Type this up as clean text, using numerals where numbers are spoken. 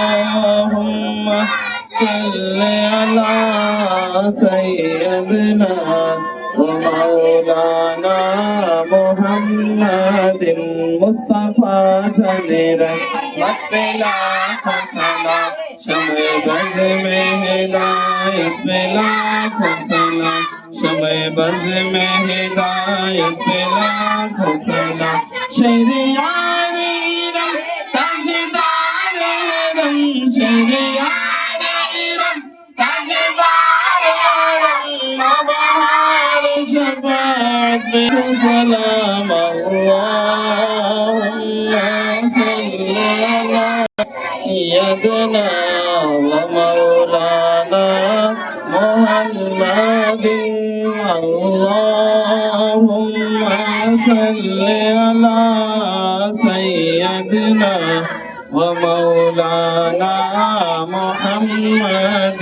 اللهم صل على سيدنا ومولانا محمد مصطفى جل رحمت بلا فصلا شمع بز میں ہدایت بلا فصلا شمع بز میں ہدایت بلا فصلا شہریار رم تاجدار رم شہریار رم تاجدار رم بہار شفاعت بے سلام اللہم صلی علی سیدنا ومولانا محمد اللهم صل على سيدنا ومولانا محمد